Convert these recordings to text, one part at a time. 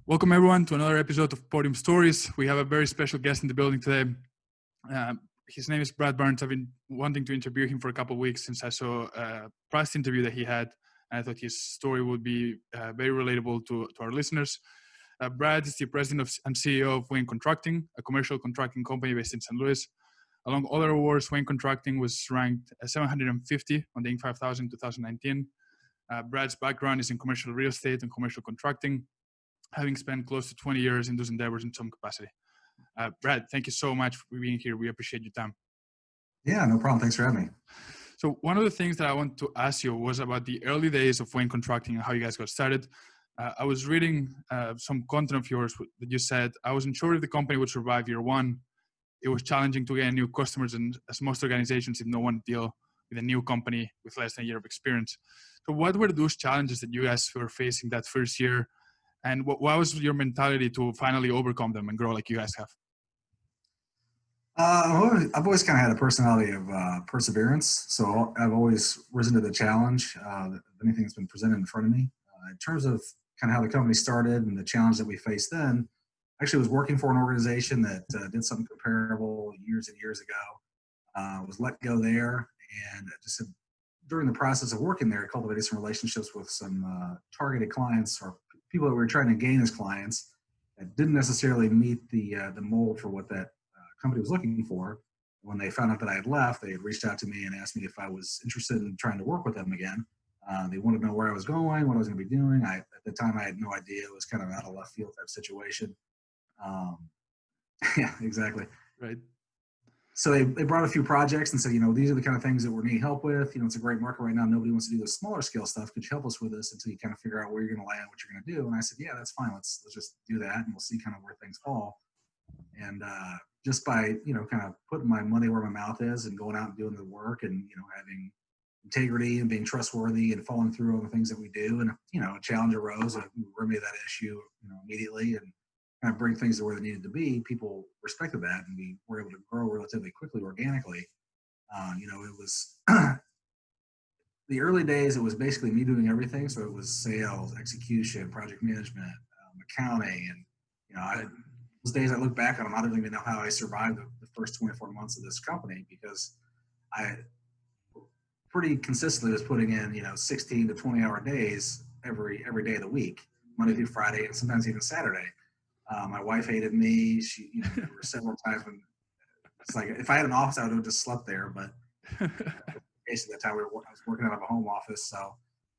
Welcome everyone to another episode of Podium Stories. We have a very special guest in the building today. His name is Brad Barnes. I've been wanting to interview him for a couple of weeks since I saw a past interview that he had. And I thought his story would be very relatable to our listeners. Brad is the president and CEO of Wayne Contracting, a commercial contracting company based in St. Louis. Along other awards, Wayne Contracting was ranked 750 on the Inc. 5000 2019. Brad's background is in commercial real estate and commercial contracting, having spent close to 20 years in those endeavors in some capacity. Brad, thank you so much for being here. We appreciate your time. Yeah, no problem. Thanks for having me. So one of the things that I want to ask you was about the early days of Wayne Contracting and how you guys got started. I was reading some content of yours that you said, I wasn't sure if the company would survive year one. It was challenging to get new customers, and as most organizations did not want to deal with a new company with less than a year of experience. So what were those challenges that you guys were facing that first year? And what was your mentality to finally overcome them and grow like you guys have? I've always kind of had a personality of perseverance, so I've always risen to the challenge of anything that's been presented in front of me. In terms of kind of how the company started and the challenge that we faced then, I actually was working for an organization that did something comparable years and years ago. Was let go there, and just during the process of working there, I cultivated some relationships with some targeted clients or people that we were trying to gain as clients that didn't necessarily meet the mold for what that company was looking for. When they found out that I had left, they had reached out to me and asked me if I was interested in trying to work with them again. They wanted to know where I was going, what I was going to be doing. At the time, I had no idea. It was kind of out of left field type situation. Yeah, exactly. Right. So they brought a few projects and said, these are the kind of things that we're needing help with. It's a great market right now. Nobody wants to do the smaller scale stuff. Could you help us with this until you kind of figure out where you're going to land, what you're going to do? And I said, yeah, that's fine. Let's just do that, and we'll see kind of where things fall. And just by kind of putting my money where my mouth is and going out and doing the work and having integrity and being trustworthy and following through on the things that we do, and a challenge arose and we remedied that issue immediately and kind of bring things to where they needed to be. People respected that, and we were able to grow relatively quickly organically. It was the early days. It was basically me doing everything. So it was sales, execution, project management, accounting, and those days I look back on them, I don't even know how I survived the first 24 months of this company, because I pretty consistently was putting in 16 to 20 hour days every day of the week, Monday through Friday, and sometimes even Saturday. My wife hated me. There were several times when it's like if I had an office, I would have just slept there. But basically, that time I was working out of a home office. So,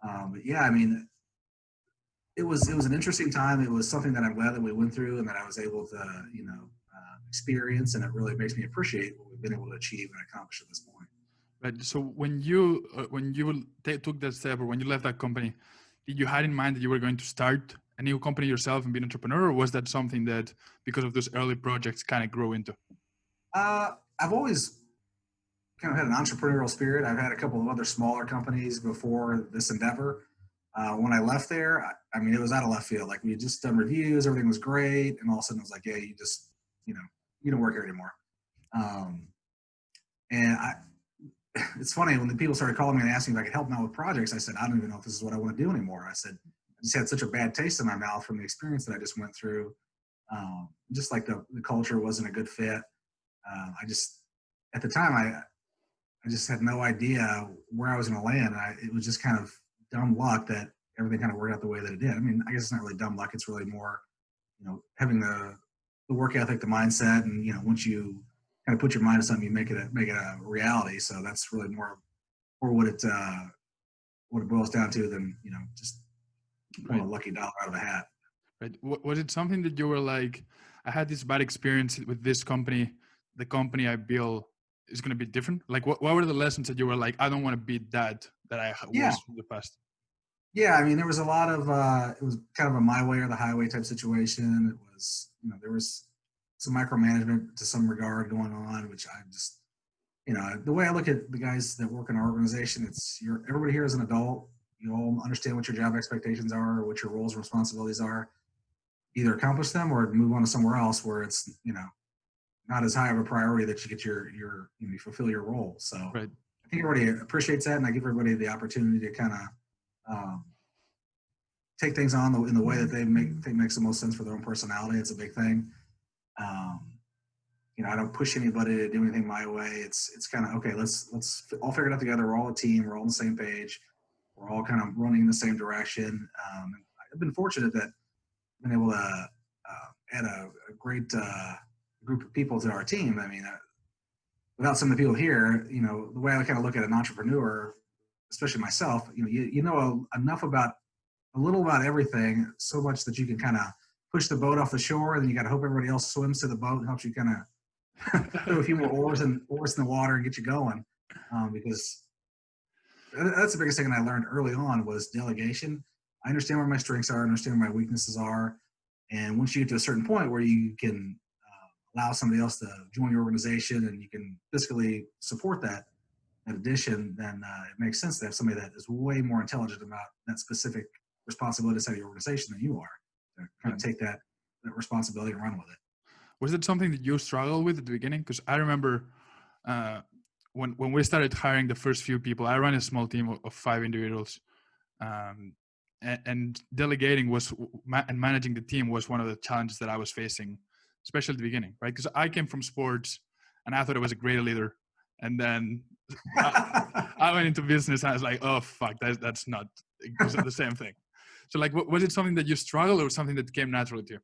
but yeah, I mean, it was an interesting time. It was something that I'm glad that we went through and that I was able to experience, and it really makes me appreciate what we've been able to achieve and accomplish at this point. Right. So when you took that step, or when you left that company, did you had in mind that you were going to start a new company yourself and be an entrepreneur, or was that something that, because of those early projects, kind of grew into? I've always kind of had an entrepreneurial spirit. I've had a couple of other smaller companies before this endeavor. When I left there, I mean, it was out of left field. Like, we had just done reviews, everything was great, and all of a sudden it was like, yeah, you just, you don't work here anymore. And it's funny, when the people started calling me and asking if I could help them out with projects, I said, I don't even know if this is what I want to do anymore. I said, I just had such a bad taste in my mouth from the experience that I just went through. Just like the culture wasn't a good fit. At the time, I just had no idea where I was going to land. It was just kind of dumb luck that everything kind of worked out the way that it did. I mean, I guess it's not really dumb luck. It's really more, having the work ethic, the mindset, and once you kind of put your mind to something, you make it a reality. So that's really more what it boils down to than just pulling a lucky dollar out of a hat. Right. Was it something that you were like, I had this bad experience with this company, the company I built is going to be different? Like, what were the lessons that you were like, I don't want to be that I was from the past? Yeah, I mean, there was a lot of, it was kind of a my way or the highway type situation. It was, there was some micromanagement to some regard going on, which I just, the way I look at the guys that work in our organization, everybody here is an adult. You all understand what your job expectations are, what your roles and responsibilities are. Either accomplish them or move on to somewhere else where it's, not as high of a priority that you get you fulfill your role. So right. I think everybody appreciates that, and I give everybody the opportunity to kind of take things on in the way that they think makes the most sense for their own personality. It's a big thing. I don't push anybody to do anything my way. It's kind of, okay, let's all figure it out together. We're all a team. We're all on the same page. We're all kind of running in the same direction. I've been fortunate that I've been able to add a great group of people to our team. I mean, without some of the people here, the way I kind of look at an entrepreneur, especially myself, you know enough about a little about everything, so much that you can kind of push the boat off the shore, and then you got to hope everybody else swims to the boat and helps you kind of throw a few more oars in the water and get you going. Because that's the biggest thing that I learned early on was delegation. I understand where my strengths are, I understand where my weaknesses are. And once you get to a certain point where you can allow somebody else to join your organization and you can fiscally support that addition, then it makes sense to have somebody that is way more intelligent about that specific responsibility side of your organization than you are, to kind of take that responsibility and run with it. Was it something that you struggled with at the beginning? Because I remember when we started hiring the first few people, I ran a small team of 5 individuals, and delegating and managing the team was one of the challenges that I was facing, especially at the beginning, right? Because I came from sports and I thought I was a great leader. And then I went into business and I was like, oh, fuck, that's not the same thing. So like, was it something that you struggled or something that came naturally to you?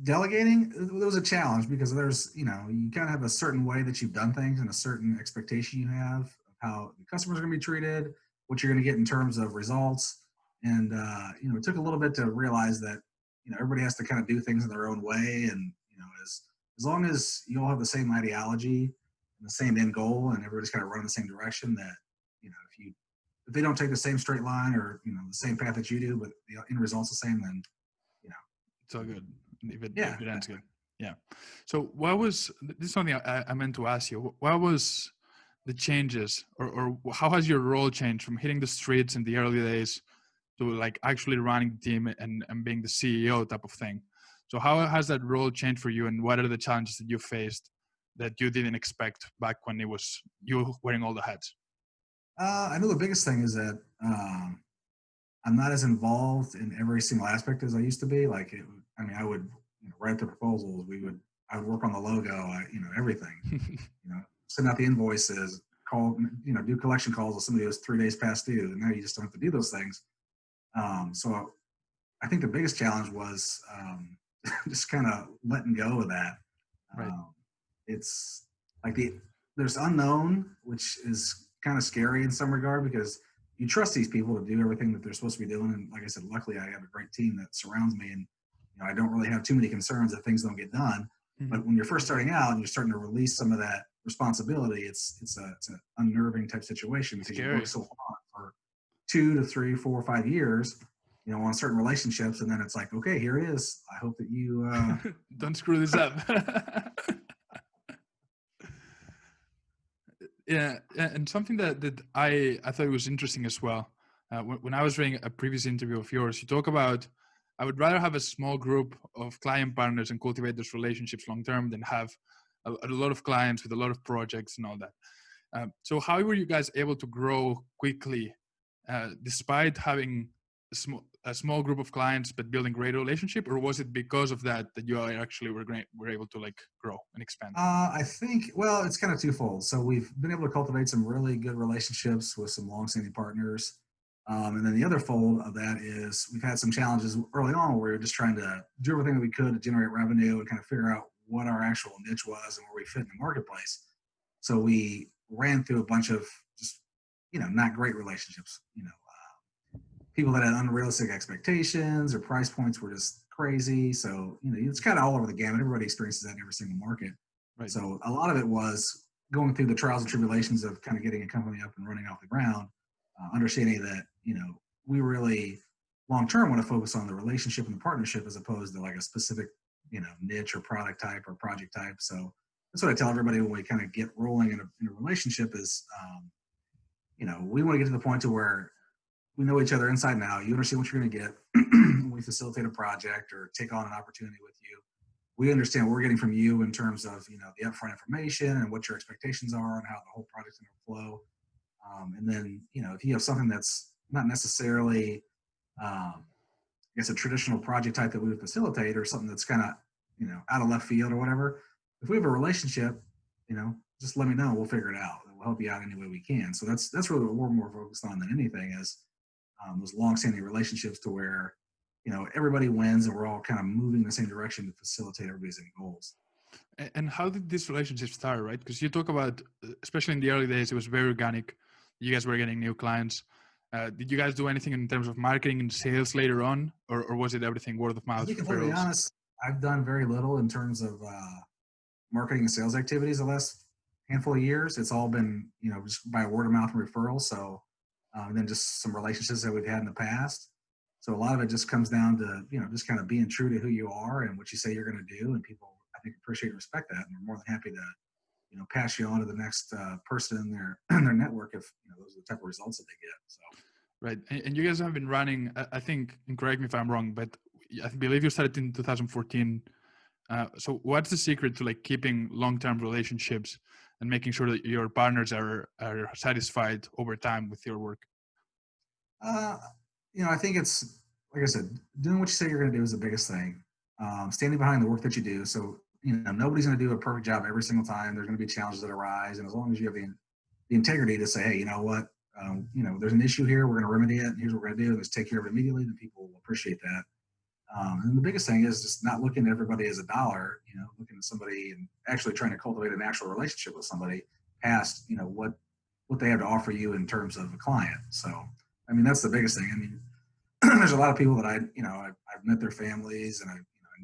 Delegating, there was a challenge because there's, you kind of have a certain way that you've done things and a certain expectation you have of how the customers are going to be treated, what you're going to get in terms of results. And, it took a little bit to realize that, everybody has to kind of do things in their own way. And, as long as you all have the same ideology and the same end goal and everybody's kind of running the same direction, that, if they don't take the same straight line or, the same path that you do, but the end result's the same, then, it's all good. If it ends good. Yeah. So this is something I meant to ask you. What was the changes or how has your role changed from hitting the streets in the early days to like actually running the team and being the CEO type of thing? So how has that role changed for you, and what are the challenges that you faced that you didn't expect back when it was you wearing all the hats? I know the biggest thing is that I'm not as involved in every single aspect as I used to be. Like, I would write the proposals. I would work on the logo. Everything. Send out the invoices, call, do collection calls if somebody was 3 days past due. And now you just don't have to do those things. So I think the biggest challenge was just kind of letting go of that. Right. It's like there's unknown, which is kind of scary in some regard because you trust these people to do everything that they're supposed to be doing. And like I said, luckily I have a great team that surrounds me, and I don't really have too many concerns that things don't get done. Mm-hmm. But when you're first starting out and you're starting to release some of that responsibility, it's an unnerving type situation because you work so hard for 2 to 3, 4, 5 years, on certain relationships, and then it's like, okay, here it is. I hope that you don't screw this up. Yeah, and something that I thought was interesting as well. When I was reading a previous interview of yours, you talk about, I would rather have a small group of client partners and cultivate those relationships long term than have a lot of clients with a lot of projects and all that. So how were you guys able to grow quickly despite having a small group of clients but building great relationship, or was it because of that you actually were able to like grow and expand? I think, well, it's kind of twofold. So we've been able to cultivate some really good relationships with some long-standing partners. And then the other fold of that is we've had some challenges early on where we were just trying to do everything that we could to generate revenue and kind of figure out what our actual niche was and where we fit in the marketplace. So we ran through a bunch of just, not great relationships, people that had unrealistic expectations or price points were just crazy. So, it's kind of all over the gamut. Everybody experiences that in every single market. Right. So a lot of it was going through the trials and tribulations of kind of getting a company up and running off the ground, understanding that, we really long-term want to focus on the relationship and the partnership as opposed to like a specific, niche or product type or project type. So that's what I tell everybody when we kind of get rolling in a relationship is, we want to get to the point to where we know each other inside and out. You understand what you're going to get when we facilitate a project or take on an opportunity with you. We understand what we're getting from you in terms of, the upfront information and what your expectations are and how the whole project's going to flow. And then, if you have something that's not necessarily, I guess, a traditional project type that we would facilitate, or something that's kind of, out of left field or whatever, if we have a relationship, just let me know. We'll figure it out. We'll help you out any way we can. So that's really what we're more focused on than anything, is those long-standing relationships to where, everybody wins and we're all kind of moving in the same direction to facilitate everybody's end goals. And how did this relationship start, right? Because you talk about, especially in the early days, it was very organic. You guys were getting new clients. Did you guys do anything in terms of marketing and sales later on, or was it everything word of mouth? To be completely honest, I've done very little in terms of marketing and sales activities the last handful of years. It's all been, just by word of mouth and referral. So then just some relationships that we've had in the past. So a lot of it just comes down to, just kind of being true to who you are and what you say you're going to do. And people, I think, appreciate and respect that. And we're more than happy to, pass you on to the next person in their network if, those are the type of results that they get. So. Right. And you guys have been running, I think, and correct me if I'm wrong, but I believe you started in 2014. So what's the secret to keeping long-term relationships and making sure that your partners are satisfied over time with your work? I think it's, like I said, doing what you say you're going to do is the biggest thing. Standing behind the work that you do. So, nobody's going to do a perfect job every single time. There's going to be challenges that arise. And as long as you have the integrity to say, hey, you know what, there's an issue here, we're going to remedy it, and here's what we're going to do, let's take care of it immediately, then people will appreciate that. And the biggest thing is just not looking at everybody as a dollar, looking at somebody and actually trying to cultivate an actual relationship with somebody past, what they have to offer you in terms of a client. So, that's the biggest thing. There's a lot of people that I've met their families, and I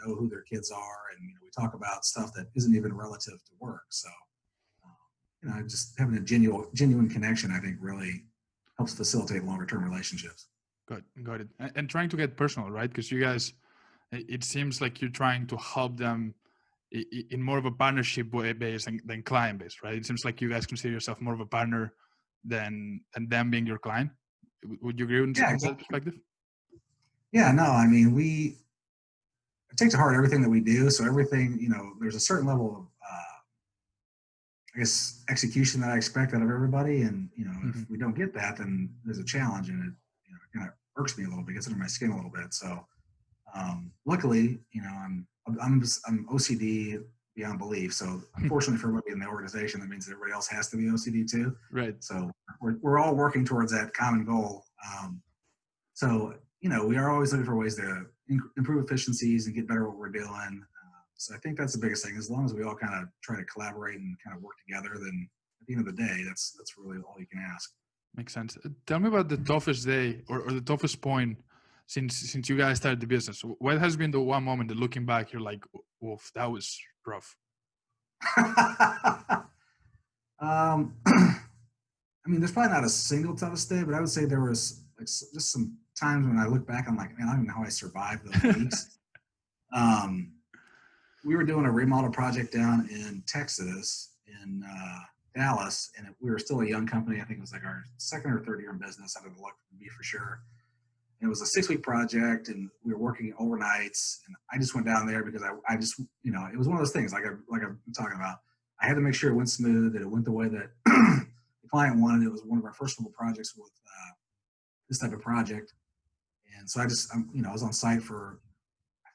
know who their kids are, and we talk about stuff that isn't even relative to work. So, just having a genuine connection, I think, really helps facilitate longer term relationships. Got it. And trying to get personal, right? Because you guys, it seems like you're trying to help them in more of a partnership base than client base, right? It seems like you guys consider yourself more of a partner than them being your client. Would you agree with that perspective? Yeah, no, we take to heart everything that we do. So everything, there's a certain level of, I guess, execution that I expect out of everybody. And, if we don't get that, then there's a challenge, and it kind of irks me a little bit, gets under my skin a little bit. So luckily, I'm OCD beyond belief. So unfortunately for everybody in the organization, that means that everybody else has to be OCD too. Right. So we're all working towards that common goal. So, we are always looking for ways to improve efficiencies and get better at what we're doing. So I think that's the biggest thing. As long as we all kind of try to collaborate and kind of work together, then at the end of the day, that's really all you can ask. Makes sense. Tell me about the toughest day or the toughest point since you guys started the business. What has been the one moment that, looking back, you're like, "Oof, that was rough"? There's probably not a single toughest day, but I would say there was just some times when I look back, I'm like, man, I don't even know how I survived those weeks. We were doing a remodel project down in Texas, in Dallas, and we were still a young company. I think it was like our second or third year in business. I don't know to be for sure. And it was a 6-week project, and we were working overnights. And I just went down there because I just, it was one of those things like I'm talking about. I had to make sure it went smooth, that it went the way that the client wanted. It was one of our first couple projects with this type of project. And so I was on site for,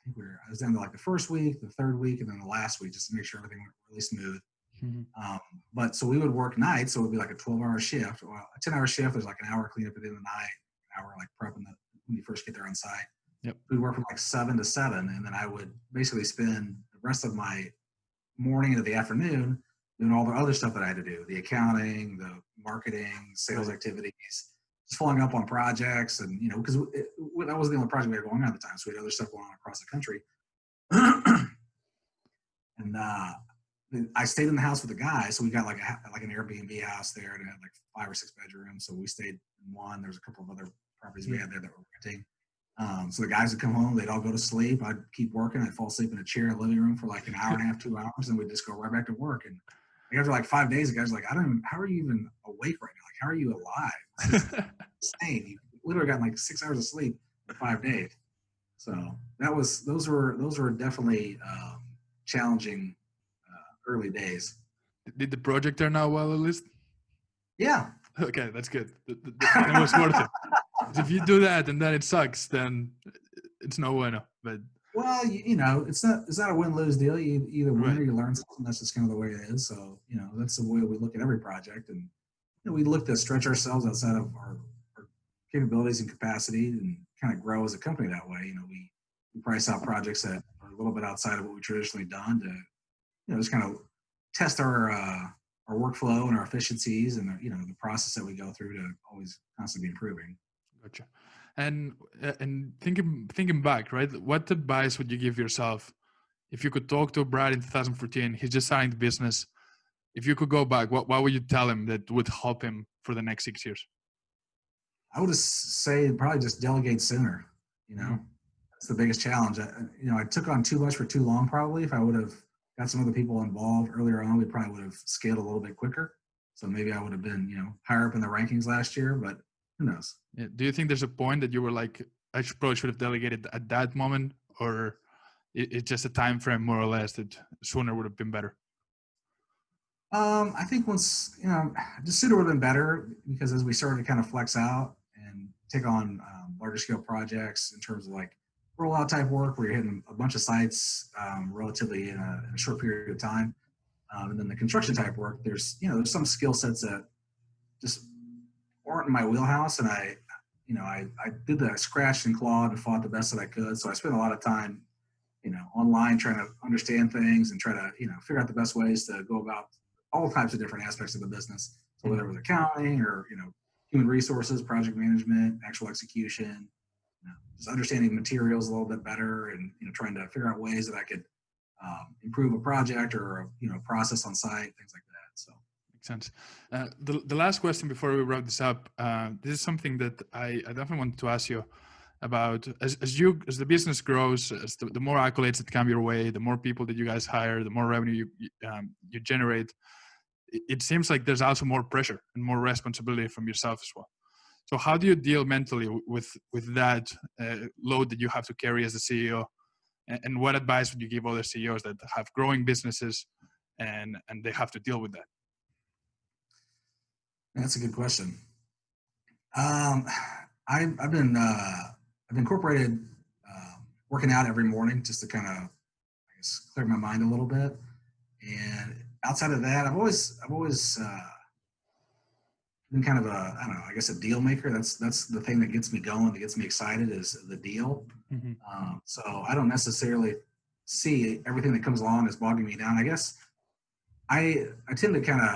I was down to the first week, the third week, and then the last week, just to make sure everything went really smooth. Mm-hmm. But so we would work nights, so it would be like a 12-hour shift. Well, a 10-hour shift, there's like an hour cleanup at the end of the night, an hour prepping when you first get there on site. Yep. We'd work from 7 to 7, and then I would basically spend the rest of my morning into the afternoon doing all the other stuff that I had to do, the accounting, the marketing, sales activities, just following up on projects. And, because that wasn't the only project we had going on at the time. So we had other stuff going on across the country. And I stayed in the house with the guys. So we got like an Airbnb house there, and it had 5 or 6 bedrooms. So we stayed in one. There's a couple of other properties we had there that were renting. So the guys would come home, they'd all go to sleep. I'd keep working. I'd fall asleep in a chair in the living room for an hour and a half, 2 hours, and we'd just go right back to work. And after 5 days, the guys were like, how are you even awake right now? How are you alive? It's insane. You literally got 6 hours of sleep in 5 days. So those were definitely challenging early days. Did the project turn out well, at least? Yeah. Okay, that's good. That was worth it. If you do that and then it sucks, then it's no bueno. But Well, it's not a win-lose deal. You either win right, or you learn something. That's just kind of the way it is. So, that's the way we look at every project. And, we look to stretch ourselves outside of our capabilities and capacity and kind of grow as a company that way. We price out projects that are a little bit outside of what we've traditionally done to, just kind of test our workflow and our efficiencies and, the process that we go through to always constantly be improving. gotcha. And thinking back, right? What advice would you give yourself if you could talk to Brad in 2014? He's just starting the business. If you could go back, what would you tell him that would help him for the next 6 years? I would just say probably just delegate sooner. That's the biggest challenge. I took on too much for too long. Probably if I would have got some other people involved earlier on, we probably would have scaled a little bit quicker. So maybe I would have been, higher up in the rankings last year, but who knows? Yeah. Do you think there's a point that you were like, I probably should have delegated at that moment, or it's just a time frame more or less that sooner would have been better? I think once, just sooner would have been better because as we started to kind of flex out and take on larger scale projects in terms of like rollout type work where you're hitting a bunch of sites relatively in a short period of time. And then the construction type work, there's some skill sets that just weren't in my wheelhouse. And I did the scratched and clawed and fought the best that I could. So I spent a lot of time, online trying to understand things and try to, figure out the best ways to go about all types of different aspects of the business. So whether it was accounting or, human resources, project management, actual execution, just understanding materials a little bit better and, trying to figure out ways that I could improve a project or, a process on site, things like that. So. Makes sense. The last question before we wrap this up, this is something that I definitely wanted to ask you about. As the business grows, as the more accolades that come your way, the more people that you guys hire, the more revenue you generate, it seems like there's also more pressure and more responsibility from yourself as well. So how do you deal mentally with that load that you have to carry as the CEO? And what advice would you give other CEOs that have growing businesses and they have to deal with that? That's a good question. I've been incorporated working out every morning just to kind of, I guess, clear my mind a little bit. And outside of that, I've always been kind of a deal maker. That's the thing that gets me going, that gets me excited is the deal. Mm-hmm. So I don't necessarily see everything that comes along as bogging me down. I guess I tend to kind of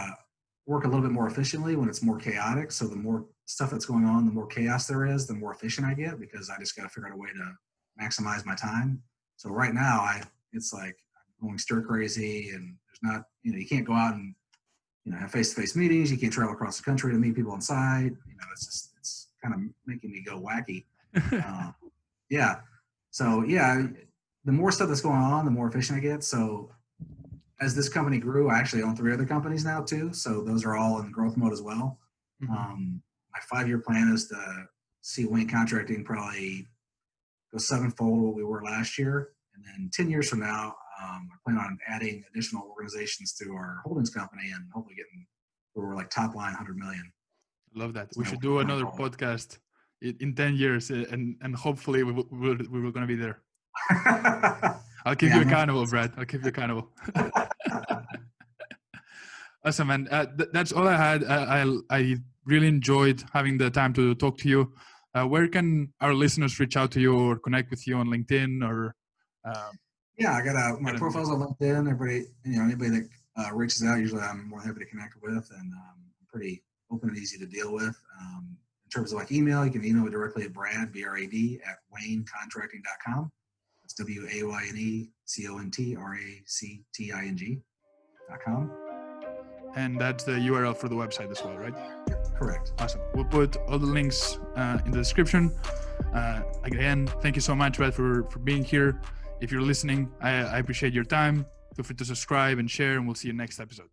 work a little bit more efficiently when it's more chaotic. So the more stuff that's going on, the more chaos there is, the more efficient I get because I just got to figure out a way to maximize my time. So right now it's like I'm going stir crazy and there's not, you can't go out and, have face-to-face meetings. You can't travel across the country to meet people on site. It's kind of making me go wacky. Yeah. So yeah, the more stuff that's going on, the more efficient I get. So as this company grew, I actually own 3 other companies now too. So those are all in growth mode as well. Mm-hmm. My 5-year plan is to see Wayne Contracting probably go 7-fold what we were last year. And then 10 years from now, I plan on adding additional organizations to our holdings company and hopefully getting where we're like top line 100 million. Love that. We should do another podcast in 10 years and hopefully we're going to be there. I'll keep you accountable, Brad. I'll keep you accountable. Awesome, man. That's all I had. I really enjoyed having the time to talk to you. Where can our listeners reach out to you or connect with you on LinkedIn or? Yeah, I got my profiles on LinkedIn. Everybody, anybody that reaches out, usually I'm more happy to connect with, and I'm pretty open and easy to deal with. In terms of like email, you can email me directly at Brad, B-R-A-D, at waynecontracting.com. That's WAYNECONTRACTING.com. And that's the URL for the website as well, right? Yep, correct. Awesome. We'll put all the links in the description. Again, thank you so much, Brad, for being here. If you're listening, I appreciate your time. Feel free to subscribe and share, and we'll see you next episode.